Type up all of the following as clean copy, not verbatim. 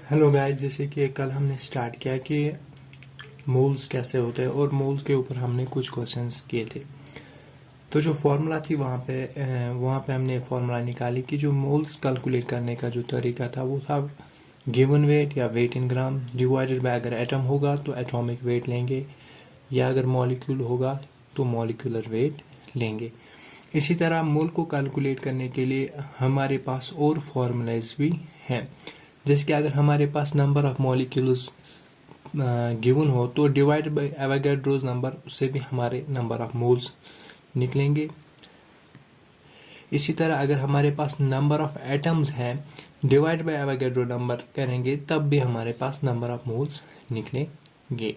Hello guys, जैसे कि कल हमने स्टार्ट किया कि मोल्स कैसे होते हैं और मोल्स के ऊपर हमने कुछ क्वेश्चंस किए थे। तो जो फॉर्मूला थी वहाँ पे हमने फॉर्मूला निकाली कि जो मोल्स कैलकुलेट करने का जो तरीका था वो था गिवन वेट या weight in gram divided by, अगर एटम होगा तो एटॉमिक वेट लेंगे या अगर मॉलिक्यूल होगा तो मॉलिक्यूलर वेट लेंगे। इसी तरह मोल को कैलकुलेट करने के लिए हमारे पास और फॉर्मूलाज भी हैं। जैसे कि अगर हमारे पास नंबर ऑफ मॉलिक्यूल्स गिवन हो तो डिवाइड बाय एवोगैड्रोस नंबर, उससे भी हमारे नंबर ऑफ मोल्स निकलेंगे। इसी तरह अगर हमारे पास नंबर ऑफ एटम्स हैं, डिवाइड बाय एवोगैड्रो नंबर करेंगे तब भी हमारे पास नंबर ऑफ मोल्स निकलेंगे।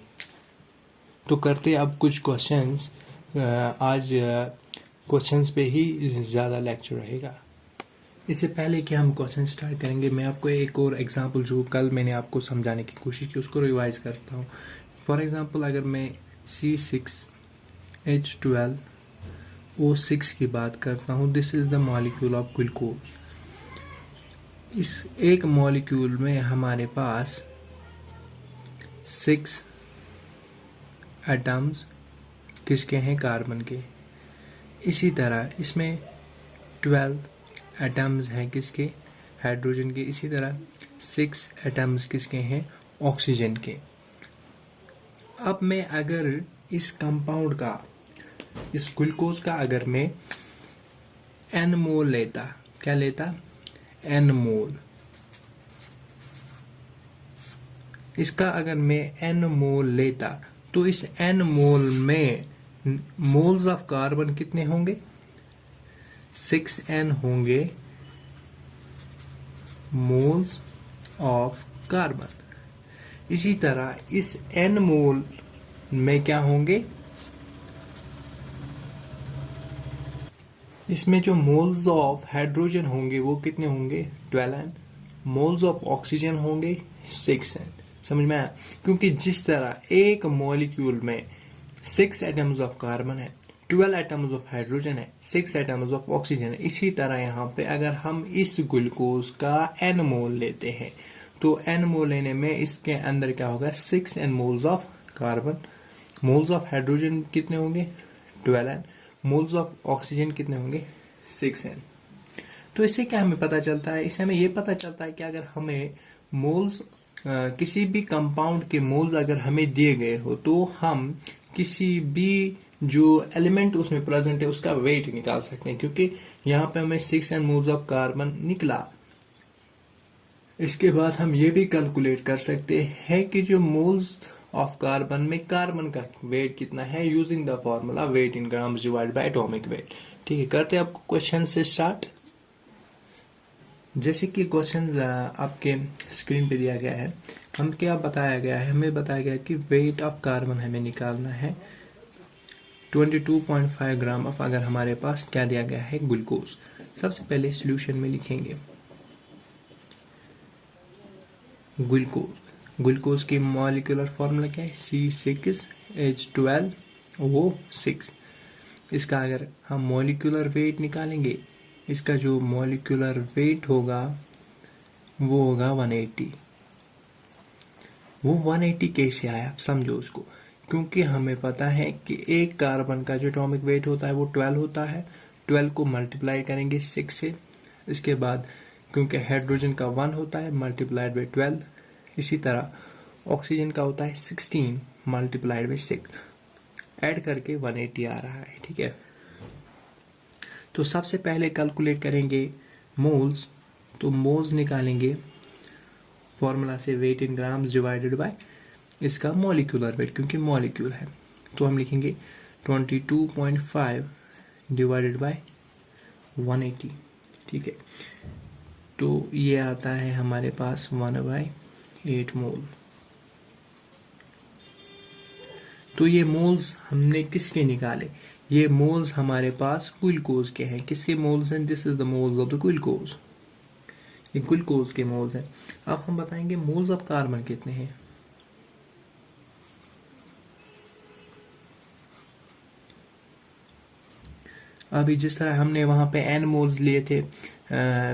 तो करते अब कुछ क्वेश्चंस। आज क्वेश्चंस पे ही ज़्यादा लेक्चर रहेगा। इससे पहले कि हम क्वेश्चन स्टार्ट करेंगे, मैं आपको एक और एग्जांपल जो कल मैंने आपको समझाने की कोशिश की उसको रिवाइज करता हूँ। फॉर एग्जांपल अगर मैं C6H12O6 की बात करता हूँ, this is the molecule of glucose. इस एक मॉलिक्यूल में हमारे पास 6 एटम्स किसके हैं? कार्बन के। इसी तरह इसमें 12 एटम्स हैं किसके? हाइड्रोजन के। इसी तरह 6 एटम्स किसके हैं? ऑक्सीजन के। अब मैं अगर इस कंपाउंड का, इस ग्लूकोज का अगर मैं n मोल लेता, क्या लेता? n मोल। इसका अगर मैं n मोल लेता तो इस n मोल में मोल्स ऑफ कार्बन कितने होंगे? 6n होंगे मोल्स ऑफ कार्बन। इसी तरह इस n मोल में क्या होंगे? इसमें जो मोल्स ऑफ हाइड्रोजन होंगे वो कितने होंगे? 12n। मोल्स ऑफ ऑक्सीजन होंगे 6n। समझ में आया? क्योंकि जिस तरह एक मॉलिक्यूल में 6 एटम्स ऑफ कार्बन है, 12 एटम्स ऑफ हाइड्रोजन है, 6 एटम्स ऑफ ऑक्सीजन है, इसी तरह यहाँ पे अगर हम इस ग्लूकोज का n मोल लेते हैं तो n मोल लेने में इसके अंदर क्या होगा? 6n moles of carbon. Moles of hydrogen कितने होंगे? 12n। मोल्स ऑफ ऑक्सीजन कितने होंगे? 6n। तो इससे क्या हमें पता चलता है? इससे हमें ये पता चलता है कि अगर हमें मोल्स, किसी भी कंपाउंड के मोल्स अगर हमें दिए गए हो तो हम किसी भी जो एलिमेंट उसमें प्रेजेंट है उसका वेट निकाल सकते हैं, क्योंकि यहाँ पे हमें 6n मोल्स ऑफ कार्बन निकला। इसके बाद हम ये भी कैलकुलेट कर सकते हैं कि जो मोल्स ऑफ कार्बन में कार्बन का वेट कितना है, using the formula wait in grams divide by atomic weight. ठीक है, करते हैं आपको क्वेश्चन से स्टार्ट। जैसे कि क्वेश्चन आपके स्क्रीन पे दिया गया है, हम क्या बताया गया है? हमें बताया गया है कि वेट ऑफ कार्बन हमें निकालना है 22.5 ग्राम ऑफ, अगर हमारे पास क्या दिया गया है? ग्लूकोज। सबसे पहले सॉल्यूशन में लिखेंगे ग्लूकोज की मॉलिक्यूलर फॉर्मूला क्या है? C6H12O6। इसका अगर हम मॉलिक्यूलर वेट निकालेंगे, इसका जो मॉलिक्यूलर वेट होगा वो होगा 180। वो 180 कैसे आया? समझो उसको। क्योंकि हमें पता है कि एक कार्बन का जो एटॉमिक वेट होता है वो 12 होता है। 12 को मल्टीप्लाई करेंगे 6 से। इसके बाद क्योंकि हाइड्रोजन का 1 होता है, मल्टीप्लाइड बाई 12। इसी तरह ऑक्सीजन का होता है 16 मल्टीप्लाइड बाई 6। ऐड करके 180 आ रहा है। ठीक है, तो सबसे पहले कैलकुलेट करेंगे मोल्स। तो मोल्स निकालेंगे फॉर्मूला से weight in grams divided by इसका मॉलिक्यूलर वेट, क्योंकि मॉलिक्यूल है। तो हम लिखेंगे 22.5 डिवाइडेड बाय 180। ठीक है, तो ये आता है हमारे पास 1/8 मोल। तो ये मोल्स हमने किसके निकाले? ये मोल्स हमारे पास ग्लूकोज के हैं। किसके मोल्स हैं? This is the moles of the glucose. ये ग्लूकोज के मोल्स हैं। अब हम बताएंगे मोल्स ऑफ कार्बन कितने हैं। अभी जिस तरह हमने वहाँ पे n मोल्स लिए थे,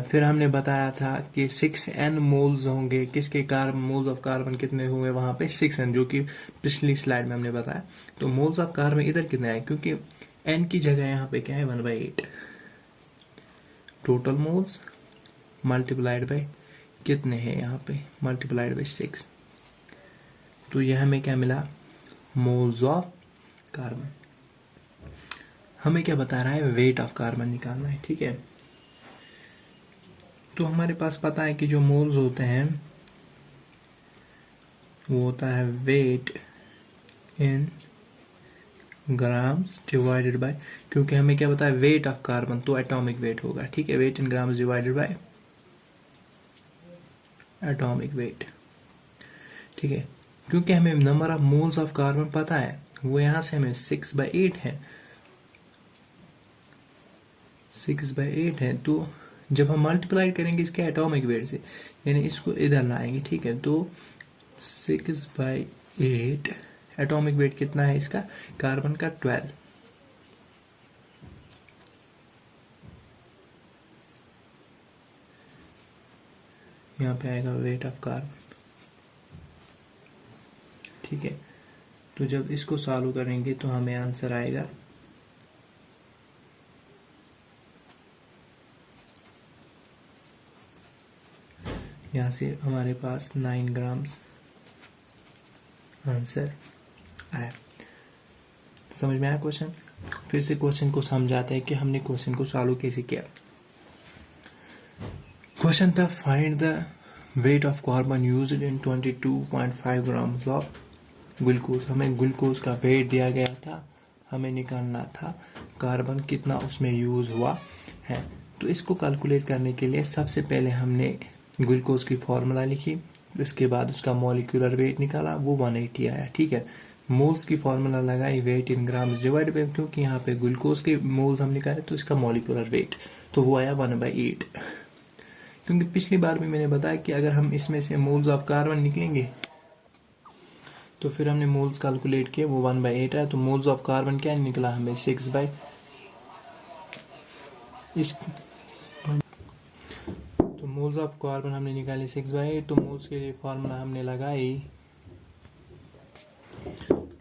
फिर हमने बताया था कि 6n मोल्स होंगे किसके, कार्बन मोल्स ऑफ कार्बन कितने हुए वहाँ पे 6n, जो कि पिछली स्लाइड में हमने बताया। तो मोल्स ऑफ कार्बन इधर कितने आए, क्योंकि n की जगह यहाँ पे क्या है 1/8, टोटल मोल्स मल्टीप्लाइड बाय कितने हैं यहाँ पे, मल्टीप्लाइड बाय 6। तो यह हमें क्या मिला, मोल्स ऑफ कार्बन। हमें क्या बता रहा है, वेट ऑफ कार्बन निकालना है, ठीक है। तो हमारे पास पता है कि जो मोल्स होते हैं वो होता है weight in grams divided by, क्योंकि हमें क्या पता है वेट ऑफ कार्बन, तो एटॉमिक वेट होगा, ठीक है। Weight in grams divided by atomic weight, ठीक है। क्योंकि हमें number of moles of carbon पता है, वो यहां से हमें 6/8 है, 6/8 है। तो जब हम मल्टीप्लाई करेंगे इसके एटॉमिक वेट से, यानी इसको इधर लाएंगे, ठीक है, तो 6/8 एटॉमिक वेट कितना है इसका, कार्बन का 12। यहाँ पे आएगा वेट ऑफ कार्बन, ठीक है। तो जब इसको सॉल्व करेंगे तो हमें आंसर आएगा यहाँ से हमारे पास 9 ग्राम्स आंसर आया। समझ में आया क्वेश्चन? फिर से क्वेश्चन को समझाते हैं कि हमने क्वेश्चन को सॉल्व कैसे किया। क्वेश्चन था find the wait of carbon used in 22.5 grams of glucose. हमें ग्लूकोज का वेट दिया गया था, हमें निकालना था कार्बन कितना उसमें यूज हुआ है। तो इसको कैलकुलेट करने के लिए सबसे पहले हमने ग्लूकोज की फॉर्मूला लिखी, इसके बाद उसका मॉलिक्यूलर वेट निकाला, वो 180 आया, ठीक है। मोल्स की फॉर्मूला लगाई, weight in grams divide by, क्योंकि यहाँ पे ग्लूकोज के मोल्स हम निकाले तो इसका मॉलिक्यूलर वेट, तो वो आया 1/8। क्योंकि पिछली बार भी मैंने बताया कि अगर हम इसमें से मोल्स ऑफ कार्बन निकलेंगे तो फिर हमने मोल्स कैलकुलेट किए, वो 1/8 है। तो मोल्स ऑफ कार्बन क्या निकला हमें 6 इस तो मोल्स ऑफ कार्बन हमने निकाले 6/8। तो मोल्स के लिए फॉर्मूला हमने लगाई,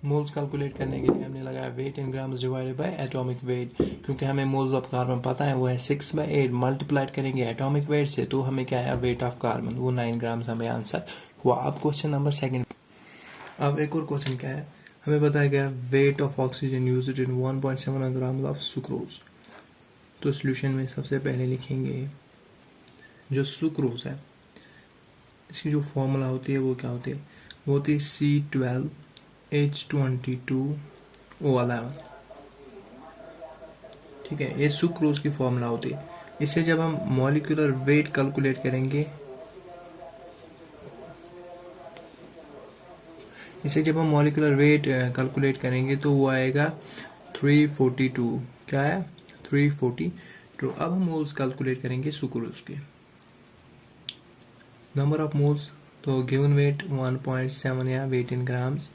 मोल्स कैलकुलेट करने के लिए हमने लगाया weight in grams divided by atomic weight, क्योंकि हमें मोल्स ऑफ कार्बन पता है वो है 6/8, मल्टीप्लाइड करेंगे एटॉमिक वेट से तो हमें क्या आया वेट ऑफ कार्बन, वो 9 ग्राम्स हमें आंसर हुआ। अब क्वेश्चन नंबर 2। अब एक और क्वेश्चन क्या है, हमें बताया गया weight of oxygen used in 1.7 gram of sucrose. तो सोल्यूशन में सबसे पहले लिखेंगे जो सुक्रोज है, इसकी जो फॉर्मूला होती है वो क्या होती है, वो होती है C12H22O11, ठीक है। ये सुक्रोज की फॉर्मूला होती है। इससे जब हम मॉलिक्यूलर वेट कैलकुलेट करेंगे, तो वो आएगा 342, क्या है 342। अब हम मोल्स कैलकुलेट करेंगे सुक्रोज के, नंबर ऑफ मोल्स, तो गिवन वेट 1.7 या weight in grams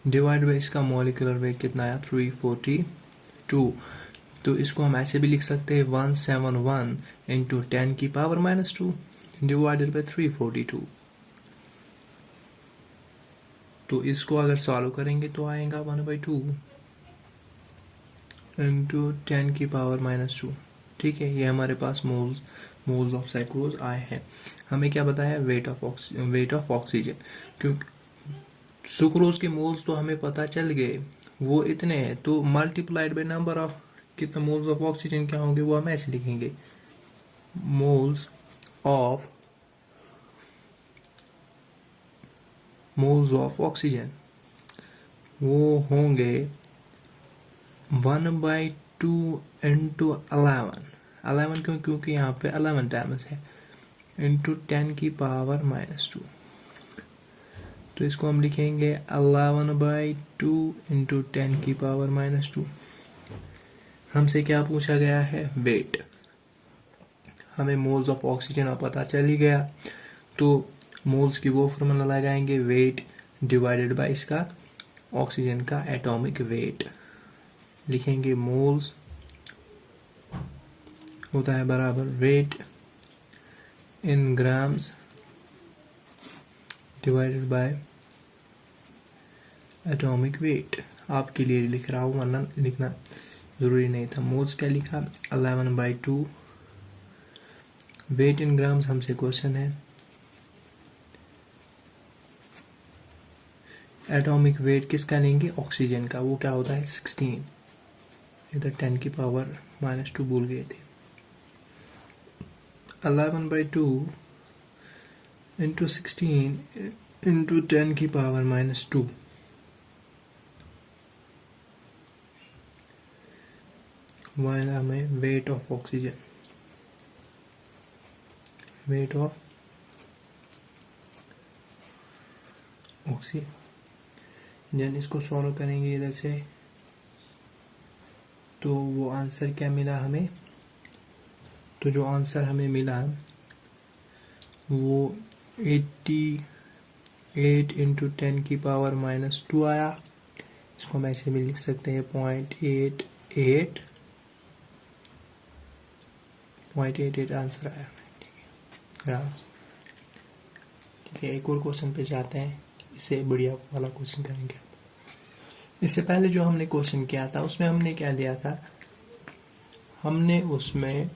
divide by इसका मॉलिक्यूलर वेट कितना आया 342। तो इसको हम ऐसे भी लिख सकते हैं 171 इंटू 10 की पावर -2 डिवाइडेड बाय 342। तो इसको अगर सॉल्व करेंगे तो आएगा 1/2 इंटू 10 की पावर -2, ठीक है। ये हमारे पास मोल्स ऑफ साइक्लोज आए हैं। हमें क्या बताया वेट ऑफ ऑक्सीजन, क्योंकि सुक्रोज के मोल्स तो हमें पता चल गए वो इतने हैं, तो मल्टीप्लाइड बाय नंबर ऑफ कितने मोल्स ऑफ ऑक्सीजन क्या होंगे वो हम ऐसे लिखेंगे, मोल्स ऑफ ऑक्सीजन वो होंगे 1/2 इंटू 11 क्योंकि यहाँ पे 11 टाइम्स है, इंटू 10 की पावर -2। तो इसको हम लिखेंगे 11/2 इंटू 10 की पावर -2। हमसे क्या पूछा गया है वेट, हमें मोल्स ऑफ ऑक्सीजन पता चल ही गया, तो मोल्स की वो फॉर्मूला लगाएंगे वेट डिवाइडेड बाय इसका ऑक्सीजन का एटॉमिक वेट, लिखेंगे मोल्स होता है बराबर weight in grams divided by atomic weight. आपके लिए लिख रहा हूँ, वरना लिखना जरूरी नहीं था। मोल्स क्या लिखा, 11/2। वेट इन ग्राम्स हमसे क्वेश्चन है। एटॉमिक वेट किसका लेंगे, ऑक्सीजन का, वो क्या होता है 16। इधर 10⁻⁻² भूल गए थे। 11/2 इंटू 16 इंटू 10⁻⁻²। वह हमें weight of oxygen, weight of oxygen. इसको सॉल्व करेंगे इधर से, तो वो आंसर क्या मिला हमें, तो जो आंसर हमें मिला वो 88 इंटू 10⁻⁻² आया। इसको हम ऐसे भी लिख सकते हैं 0.88 आंसर आया। ठीक है ग्राम्स। ठीक है, एक और क्वेश्चन पे जाते हैं, इससे बढ़िया वाला क्वेश्चन करेंगे। इससे पहले जो हमने क्वेश्चन किया था उसमें हमने क्या लिया था, हमने उसमें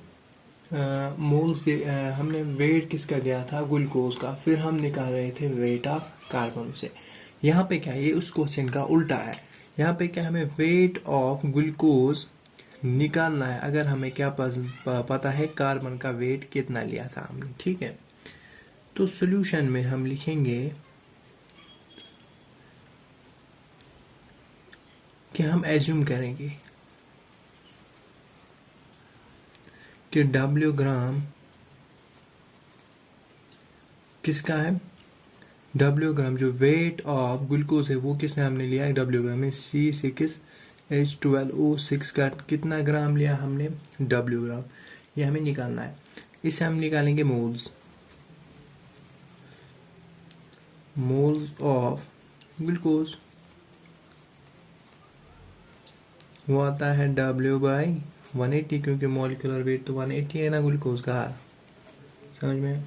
मोल्स हमने वेट किसका दिया था, ग्लूकोज का, फिर हम निकाल रहे थे वेट ऑफ कार्बन से। यहाँ पे क्या, ये उस क्वेश्चन का उल्टा है। यहाँ पे क्या, हमें वेट ऑफ ग्लूकोज निकालना है, अगर हमें क्या पता है कार्बन का वेट कितना लिया था हमने। ठीक है, तो सॉल्यूशन में हम लिखेंगे कि हम एज्यूम करेंगे कि W ग्राम किसका है, W ग्राम जो वेट ऑफ ग्लूकोज है वो किसने हमने लिया है, W ग्राम में C6H12O6 का कितना ग्राम लिया हमने, W ग्राम। ये हमें निकालना है। इससे हम निकालेंगे मोल्स, मोल्स ऑफ ग्लूकोज, वो आता है W/180, क्योंकि मॉलिक्यूलर वेट तो 180 है ना ग्लूकोज का, समझ में।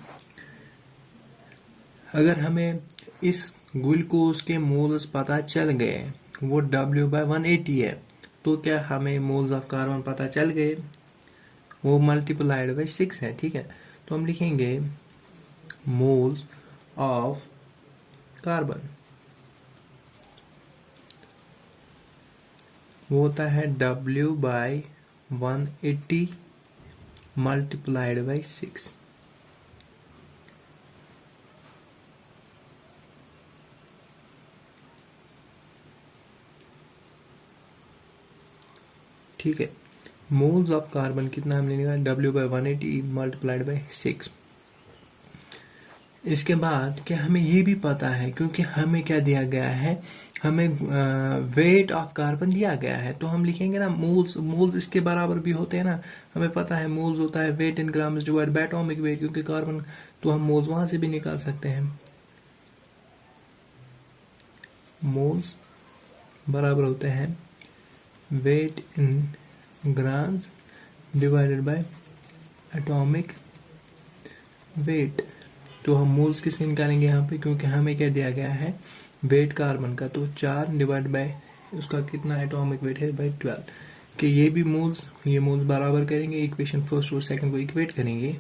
अगर हमें इस ग्लूकोज के मोल्स पता चल गए, वो W/180 है, तो क्या हमें मोल्स ऑफ कार्बन पता चल गए, वो मल्टीप्लाइड बाई 6 है। ठीक है, तो हम लिखेंगे मोल्स ऑफ कार्बन, वो होता है W/180 मल्टीप्लाइड बाई 6। ठीक है, मोल्स ऑफ कार्बन कितना हमने लिखा, W/180 मल्टीप्लाइड बाई 6। इसके बाद क्या हमें ये भी पता है, क्योंकि हमें क्या दिया गया है, हमें वेट ऑफ कार्बन दिया गया है, तो हम लिखेंगे ना मोल्स, मोल्स इसके बराबर भी होते हैं ना। हमें पता है मोल्स होता है weight in grams divide by atomic weight, क्योंकि कार्बन तो हम मोल्स वहां से भी निकाल सकते हैं। मोल्स बराबर होते हैं weight in grams divided by atomic weight. तो हम मोल्स किससे निकालेंगे यहाँ पे, क्योंकि हमें क्या दिया गया है वेट कार्बन का, तो 4 डिवाइड बाय उसका कितना एटॉमिक वेट है बाई 12। कि ये भी मोल्स, ये मोल्स बराबर करेंगे, इक्वेशन फर्स्ट और सेकंड को इक्वेट करेंगे,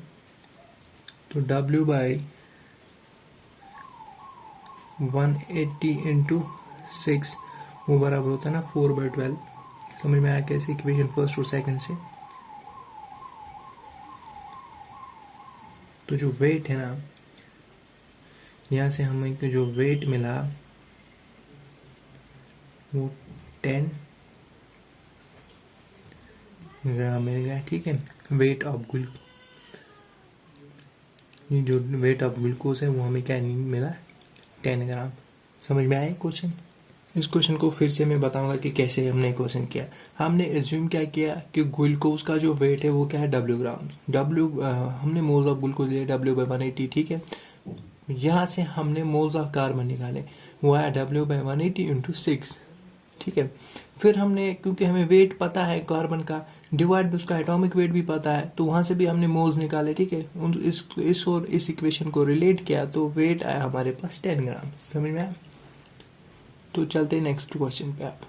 तो W/180 इंटू 6 वो बराबर होता है ना 4/12। समझ में आया कैसे, इक्वेशन फर्स्ट और सेकंड से। तो जो वेट है ना, यहाँ से हमें जो वेट मिला वो 10 ग्राम मिल गया। ठीक है, वेट ऑफ ये जो वेट ऑफ ग्लूकोज है वो हमें क्या नहीं मिला, 10 ग्राम। समझ में आया क्वेश्चन। इस क्वेश्चन को फिर से मैं बताऊंगा कि कैसे हमने क्वेश्चन किया। हमने एज्यूम क्या किया कि ग्लूकोज का जो वेट है वो क्या है W ग्राम, हमने मोल्स ऑफ ग्लूकोज लिया W/180। ठीक है, यहाँ से हमने मोल्स ऑफ कार्बन निकाले, वो आया W/180 इंटू 6। ठीक है, फिर हमने, क्योंकि हमें वेट पता है कार्बन का डिवाइड में उसका एटॉमिक वेट भी पता है, तो वहां से भी हमने मोल्स निकाले, ठीक है। इस और इस इक्वेशन को रिलेट किया तो वेट आया हमारे पास 10 ग्राम। समझ में आया? तो चलते नेक्स्ट क्वेश्चन पे। आप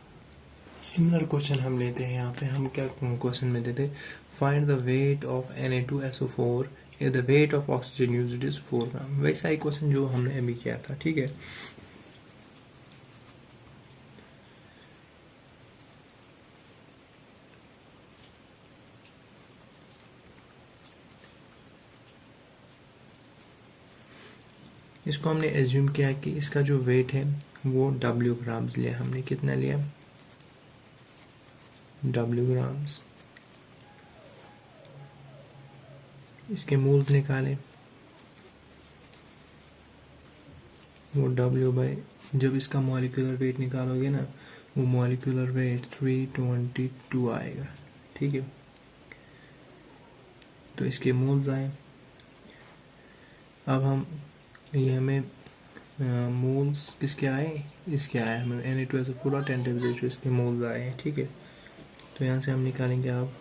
सिमिलर क्वेश्चन हम लेते हैं। यहाँ पे हम क्या क्वेश्चन में देते, find the weight of Na2SO4 if the weight of oxygen used is 4 ग्राम। वैसा ही क्वेश्चन जो हमने अभी किया था, ठीक है। इसको हमने एज्यूम किया कि इसका जो वेट है वो W ग्राम्स लिया हमने। कितना लिया? W grams. इसके मोल्स निकाले, वो W बाई, जब इसका मॉलिक्यूलर वेट निकालोगे ना, वो मॉलिक्यूलर वेट 322 आएगा, ठीक है। तो इसके मोल्स आए। अब हम ये हमें मोल्स किसके आए? इसके आए हमें Na2SO4 और 10 जो इसके मोल्स आए हैं, ठीक है। तो यहाँ से हम निकालेंगे अब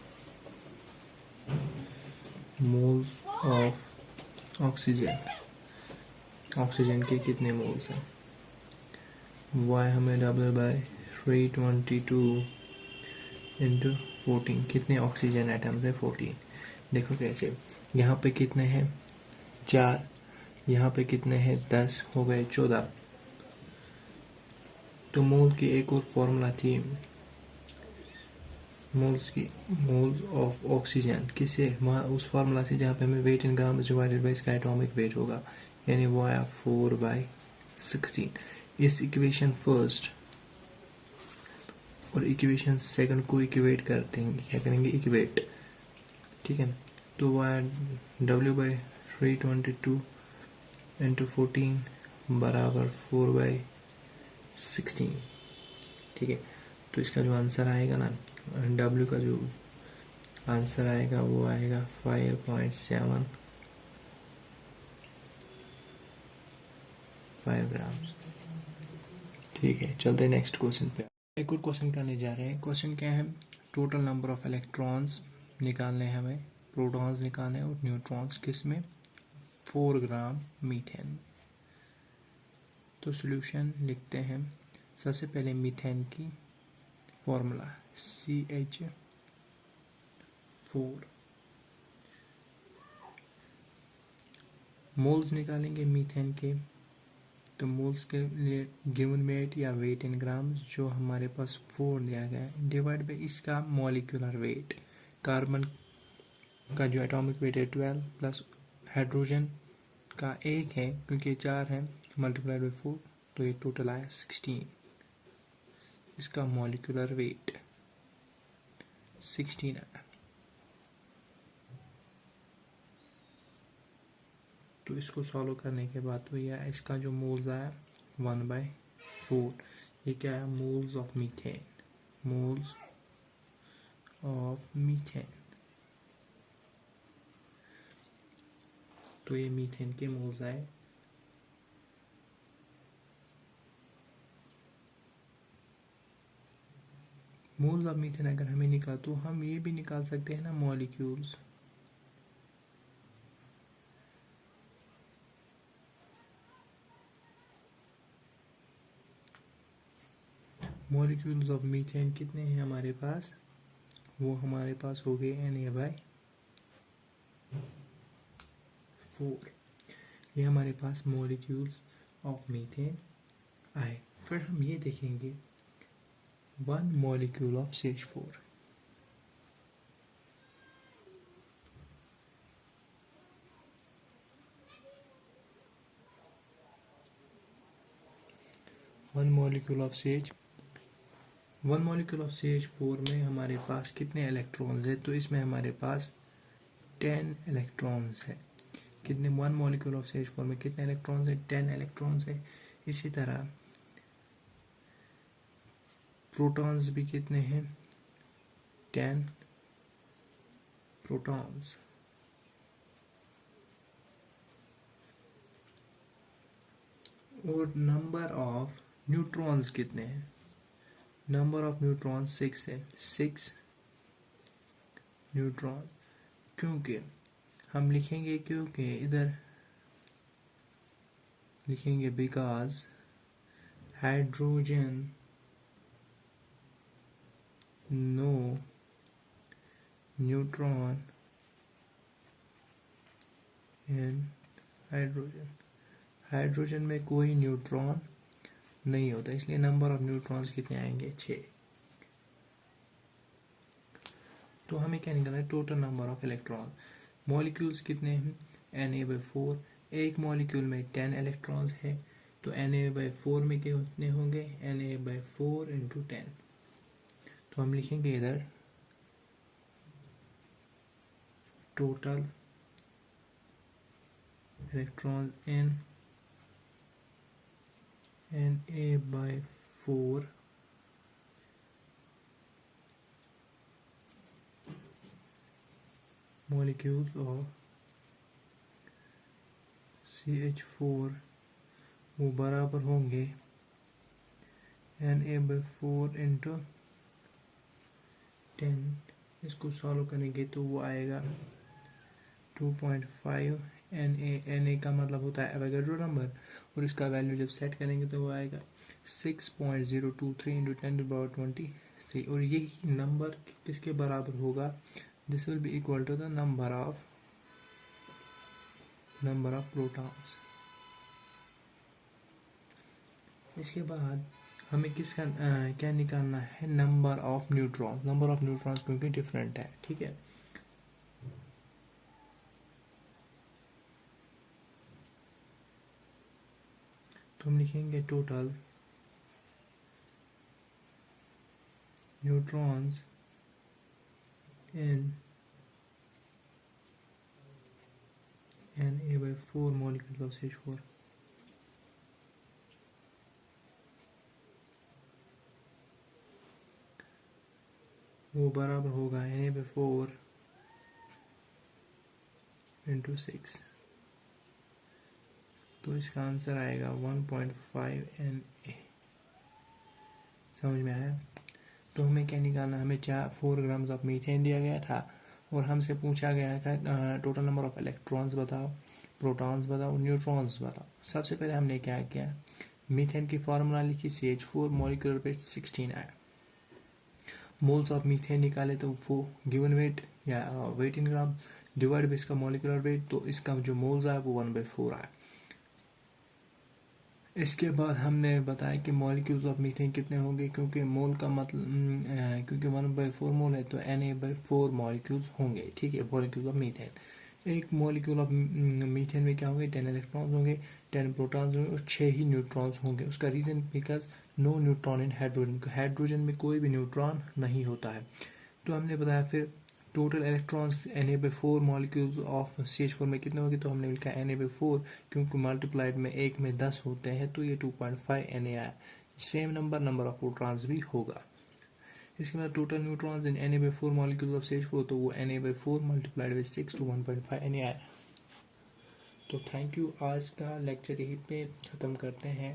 मोल्स ऑफ ऑक्सीजन। ऑक्सीजन के कितने मोल्स हैं? Y हमें W बाई 322 इंटू 14। कितने ऑक्सीजन एटम्स है? 14। देखो कैसे, यहाँ पे कितने हैं? 4। यहाँ पे कितने हैं? 10। हो गए 14। तो मोल की एक और फॉर्मूला थी, मोल्स ऑफ ऑक्सीजन। किससे? वहाँ उस फार्मूला से जहाँ पे हमें weight in gram divided by इसका एटॉमिक वेट होगा, यानी वो आया 4/16। इस इक्वेशन फर्स्ट और इक्वेशन सेकंड को इक्वेट करते हैं, क्या करेंगे? इक्वेट, ठीक है। तो वो आया W/322 इंटू 14 बराबर 4/16, ठीक है। तो इसका जो आंसर आएगा ना, W का जो आंसर आएगा वो आएगा 5.75 ग्राम्स, ठीक है। चलते नेक्स्ट क्वेश्चन पे। एक और क्वेश्चन करने जा रहे हैं। क्वेश्चन क्या है? टोटल नंबर ऑफ इलेक्ट्रॉन्स निकालने हैं हमें, प्रोटॉन्स निकालने हैं और न्यूट्रॉन्स। किस में? 4 ग्राम मीथेन। तो सॉल्यूशन लिखते हैं। सबसे पहले मीथेन की फॉर्मूला CH4। मोल्स निकालेंगे मीथेन के, तो मोल्स के लिए गिवन वेट या वेट इन ग्राम्स जो हमारे पास 4 दिया गया है, डिवाइड बाई इसका मॉलिक्यूलर वेट। कार्बन का जो एटॉमिक वेट है 12 प्लस हाइड्रोजन का 1 है, क्योंकि 4 है, मल्टीप्लाइड बाई 4, तो ये टोटल आया 16। इसका मॉलिक्यूलर वेट 16 आया। तो इसको सॉल्व करने के बाद तो यह इसका जो मोल्स आया 1/4। ये क्या है? Moles of methane. Moles of methane. तो ये मीथेन के मोल्स आए। मोल्स ऑफ मीथेन अगर हमें निकला तो हम ये भी निकाल सकते हैं ना, मॉलिक्यूल्स। मॉलिक्यूल्स ऑफ मीथेन कितने हैं हमारे पास? वो हमारे पास हो गए Na/4। ये हमारे पास मॉलिक्यूल्स ऑफ मीथेन आए। फिर हम ये देखेंगे 1 molecule of CH4। One molecule of CH4 में हमारे पास कितने इलेक्ट्रॉन्स है? तो इसमें हमारे पास 10 इलेक्ट्रॉन्स है। कितने? 1 मॉलिक्यूल ऑफ CH4 में कितने इलेक्ट्रॉन्स है? 10 इलेक्ट्रॉन्स है। इसी तरह प्रोटॉन्स भी कितने हैं? 10 प्रोटॉन्स। और नंबर ऑफ न्यूट्रॉन्स कितने हैं? नंबर ऑफ न्यूट्रॉन्स 6 है। 6 न्यूट्रॉन, क्योंकि हम लिखेंगे क्योंकि इधर लिखेंगे because hydrogen no neutron in hydrogen, hydrogen में कोई न्यूट्रॉन नहीं होता, इसलिए नंबर ऑफ न्यूट्रॉन्स कितने आएंगे 6। तो हमें क्या निकालना है, total number of electron. Molecules कितने हैं, Na/4, एक मॉलिक्यूल में 10 इलेक्ट्रॉन्स है, तो Na/4 में कितने होंगे, Na/4 इंटू 10। तो हम लिखेंगे इधर total electrons in Na/4 molecules of CH4 वो बराबर होंगे Na/4 इंटू 10। इसको सॉल्व करेंगे तो वो आएगा 2.5 Na का मतलब होता है एवोगाड्रो नंबर, और इसका वैल्यू जब सेट करेंगे तो वो आएगा 6.023 इंटू 10⁻23, और यही नंबर किसके बराबर होगा, this will be equal to the number of protons. इसके बाद हमें किसका क्या निकालना है, number of neutrons. Number of neutrons क्योंकि डिफरेंट है, ठीक है। तो हम लिखेंगे total neutrons in Na/4 molecules of CH4। वो बराबर होगा Na/4 इंटू 6, तो इसका आंसर आएगा 1.5 Na। समझ में आया। तो हमें क्या निकालना, हमें 4 ग्राम्स ऑफ मीथेन दिया गया था और हमसे पूछा गया था टोटल नंबर ऑफ इलेक्ट्रॉन्स बताओ, प्रोटॉन्स बताओ, न्यूट्रॉन्स बताओ। सबसे पहले हमने क्या किया, मीथेन की फार्मूला लिखी, CH4 मॉलिक्यूलर वेट 16 आया। मोल्स ऑफ मीथेन निकाले तो वो गिवन वेट या weight in gram divide by इसका मॉलिक्यूलर वेट, तो इसका जो मोल्स आया वो 1/4 आया। इसके बाद हमने बताया कि मॉलिक्यूल्स ऑफ मीथेन कितने होंगे, क्योंकि मोल का मतलब क्योंकि 1/4 मोल है तो Na/4 मॉलिक्यूल्स होंगे, ठीक है, मॉलिक्यूल्स ऑफ मीथेन। एक मॉलिक्यूल ऑफ मीथेन में क्या होंगे, 10 इलेक्ट्रॉन्स होंगे, 10 प्रोटॉन्स होंगे और 6 ही न्यूट्रॉन्स होंगे। उसका reason because no neutron in hydrogen, hydrogen में कोई भी न्यूट्रॉन नहीं होता है। तो हमने बताया फिर total electrons Na/4 molecules of CH4 में कितने होंगे, तो हमने लिखा Na/4 क्योंकि मल्टीप्लाइड में 1 में 10 होते हैं तो ये 2.5 Na आया। सेम नंबर ऑफ प्रोटॉन्स भी होगा। इसके बाद total neutrons in Na/4 molecules of CH4, तो वो Na/4 multiplied by 6 to 1.5 Na आया। तो थैंक यू, आज का लेक्चर यहीं पे ख़त्म करते हैं।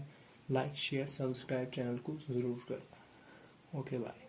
लाइक शेयर सब्सक्राइब चैनल को ज़रूर करना। Okay bye.